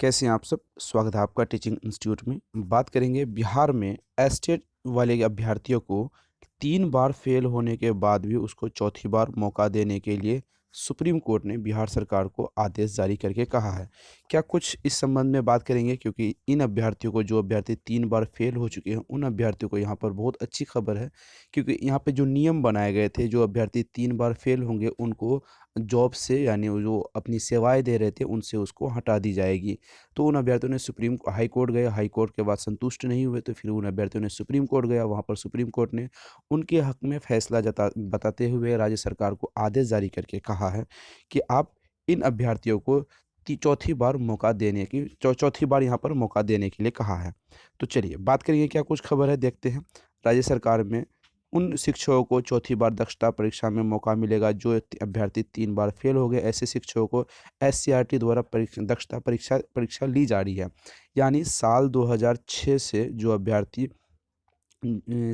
कैसे हैं आप सब? स्वागत है आपका टीचिंग इंस्टीट्यूट में। बात करेंगे बिहार में एस्टेट वाले अभ्यर्थियों को 3 बार फेल होने के बाद भी उसको चौथी बार मौका देने के लिए सुप्रीम कोर्ट ने बिहार सरकार को आदेश जारी करके कहा है। क्या कुछ इस संबंध में बात करेंगे, क्योंकि इन अभ्यर्थियों को, जो अभ्यर्थी 3 बार फेल हो चुके हैं, उन अभ्यर्थियों को यहाँ पर बहुत अच्छी खबर है। क्योंकि यहाँ पे जो नियम बनाए गए थे, जो अभ्यर्थी 3 बार फेल होंगे उनको जॉब से, यानी वो जो अपनी सेवाएँ दे रहे थे उनसे उसको हटा दी जाएगी। तो उन अभ्यर्थियों ने सुप्रीम हाई कोर्ट गए, हाई कोर्ट के बाद संतुष्ट नहीं हुए तो फिर उन अभ्यर्थियों ने सुप्रीम कोर्ट गया, वहाँ पर सुप्रीम कोर्ट ने उनके हक में फैसला बताते हुए राज्य सरकार को आदेश जारी करके कहा है कि आप इन अभ्यर्थियों को चौथी बार मौका देने की चौथी बार यहाँ पर मौका देने के लिए कहा है। तो चलिए बात करिए क्या कुछ खबर है, देखते हैं। राज्य सरकार में उन शिक्षकों को चौथी बार दक्षता परीक्षा में मौका मिलेगा जो अभ्यर्थी 3 बार फेल हो गए। ऐसे शिक्षकों को एससीईआरटी द्वारा दक्षता परीक्षा परीक्षा ली जा रही है। यानी साल 2006 से जो अभ्यर्थी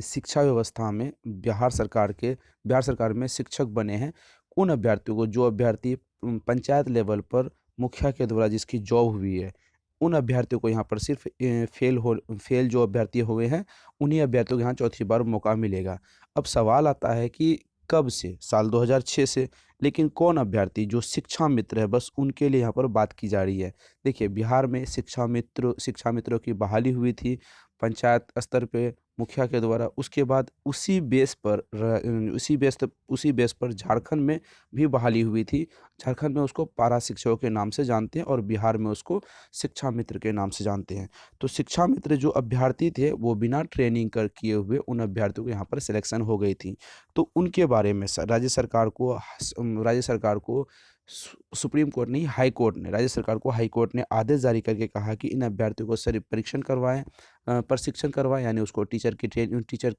शिक्षा व्यवस्था में बिहार सरकार में शिक्षक बने हैं, उन अभ्यर्थियों को, जो अभ्यर्थी पंचायत लेवल पर मुखिया के द्वारा जिसकी जॉब हुई है, उन अभ्यर्थियों को यहाँ पर सिर्फ फेल जो अभ्यर्थी हुए हैं, उन्हीं अभ्यर्थियों को यहाँ चौथी बार मौका मिलेगा। अब सवाल आता है कि कब से? साल 2006 से। लेकिन कौन अभ्यर्थी? जो शिक्षा मित्र है, बस उनके लिए यहाँ पर बात की जा रही है। देखिए, बिहार में शिक्षा मित्रों की बहाली हुई थी पंचायत स्तर पे मुखिया के द्वारा। उसके बाद उसी बेस पर झारखंड में भी बहाली हुई थी। झारखंड में उसको पारा शिक्षकों के नाम से जानते हैं और बिहार में उसको शिक्षा मित्र के नाम से जानते हैं। तो शिक्षा मित्र जो अभ्यर्थी थे, वो बिना ट्रेनिंग किए हुए उन अभ्यर्थियों को यहाँ पर सिलेक्शन हो गई थी। तो उनके बारे में राज्य सरकार को सुप्रीम कोर्ट नहीं, हाई कोर्ट ने, राज्य सरकार को हाई कोर्ट ने आदेश जारी करके कहा कि इन अभ्यर्थियों को सिर्फ प्रशिक्षण करवाएं, यानी उसको टीचर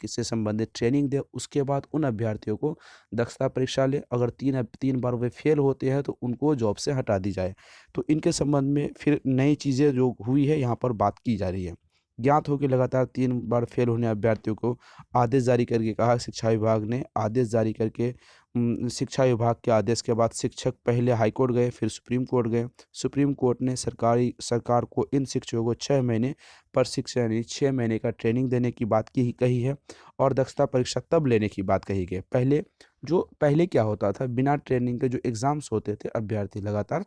से संबंधित ट्रेनिंग दे। उसके बाद उन अभ्यर्थियों को दक्षता परीक्षा ले। अगर 3 बार वे फेल होते हैं तो उनको जॉब से हटा दी जाए। तो इनके संबंध में फिर नई चीज़ें जो हुई है, यहाँ पर बात की जा रही है। ज्ञात हो कि लगातार 3 बार फेल होने अभ्यर्थियों को आदेश जारी करके कहा, शिक्षा विभाग ने आदेश जारी करके शिक्षा विभाग के आदेश के बाद शिक्षक पहले हाई कोर्ट गए, फिर सुप्रीम कोर्ट गए। सुप्रीम कोर्ट ने सरकार को इन शिक्षकों को 6 महीने प्रशिक्षण, यानी 6 महीने का ट्रेनिंग देने की बात की कही है। और दक्षता परीक्षा तब लेने की बात कही गई। पहले क्या होता था, बिना ट्रेनिंग के जो एग्ज़ाम्स होते थे, अभ्यर्थी लगातार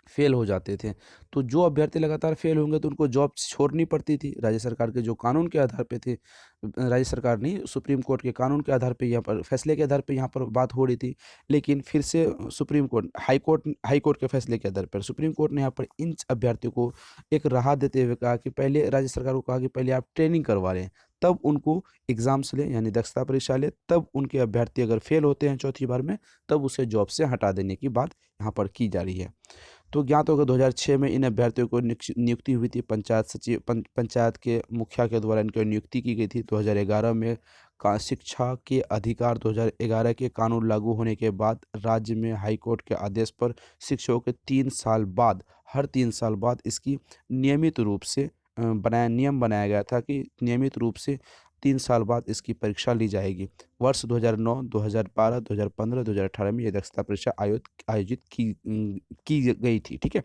फेल हो जाते थे। तो जो अभ्यर्थी लगातार फेल होंगे तो उनको जॉब छोड़नी पड़ती थी। राज्य सरकार के जो कानून के आधार पे थे, राज्य सरकार नहीं, सुप्रीम कोर्ट के कानून के आधार पे, यहाँ पर फैसले के आधार पे यहाँ पर बात हो रही थी। लेकिन फिर से हाई कोर्ट के फैसले के आधार पर सुप्रीम कोर्ट ने यहाँ पर इन अभ्यर्थियों को एक राहत देते हुए कहा कि पहले, राज्य सरकार को कहा कि पहले आप ट्रेनिंग करवा लें, तब उनको एग्ज़ाम्स लें, यानी दक्षता परीक्षा लें। तब उनके अभ्यर्थी अगर फेल होते हैं चौथी बार में, तब उसे जॉब से हटा देने की बात यहाँ पर की जा रही है। तो ज्ञात होगा 2006 में इन अभ्यर्थियों को नियुक्ति हुई थी। पंचायत के मुखिया के द्वारा इनकी नियुक्ति की गई थी। 2011 में का शिक्षा के अधिकार 2011 के कानून लागू होने के बाद राज्य में हाई कोर्ट के आदेश पर शिक्षकों के 3 साल बाद इसकी नियमित रूप से नियम बनाया गया था कि नियमित रूप से 3 साल बाद इसकी परीक्षा ली जाएगी। वर्ष 2009, 2012, 2015, 2018 में ये दक्षता परीक्षा आयोजित की गई थी, ठीक है?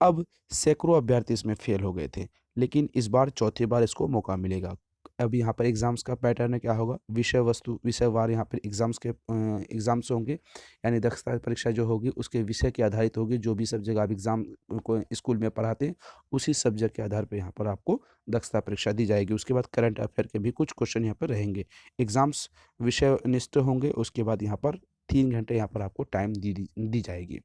अब सैकड़ों अभ्यर्थी इसमें फेल हो गए थे, लेकिन इस बार चौथी बार इसको मौका मिलेगा। अब यहाँ पर एग्ज़ाम्स का पैटर्न क्या होगा? विषयवार यहाँ पर एग्ज़ाम्स होंगे, यानी दक्षता परीक्षा जो होगी उसके विषय के आधारित होगी। जो भी सब्जेक्ट आप एग्ज़ाम को स्कूल में पढ़ाते हैं, उसी सब्जेक्ट के आधार पर यहाँ पर आपको दक्षता परीक्षा दी जाएगी। उसके बाद करंट अफेयर के भी कुछ क्वेश्चन यहाँ पर रहेंगे। एग्ज़ाम्स विषय निष्ठ होंगे। उसके बाद यहाँ पर 3 घंटे यहाँ पर आपको टाइम दी जाएगी।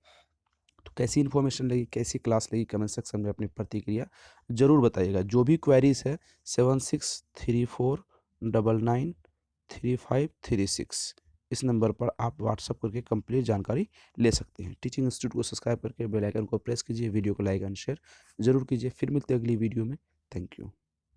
तो कैसी इन्फॉर्मेशन लगी, कैसी क्लास लगी, कमेंट सेक्शन में अपनी प्रतिक्रिया ज़रूर बताइएगा। जो भी क्वेरीज है 7634993536, इस नंबर पर आप व्हाट्सअप करके कंप्लीट जानकारी ले सकते हैं। टीचिंग इंस्टीट्यूट को सब्सक्राइब करके बेल आइकन को प्रेस कीजिए, वीडियो को लाइक एंड शेयर ज़रूर कीजिए। फिर मिलते हैं अगली वीडियो में। Thank you.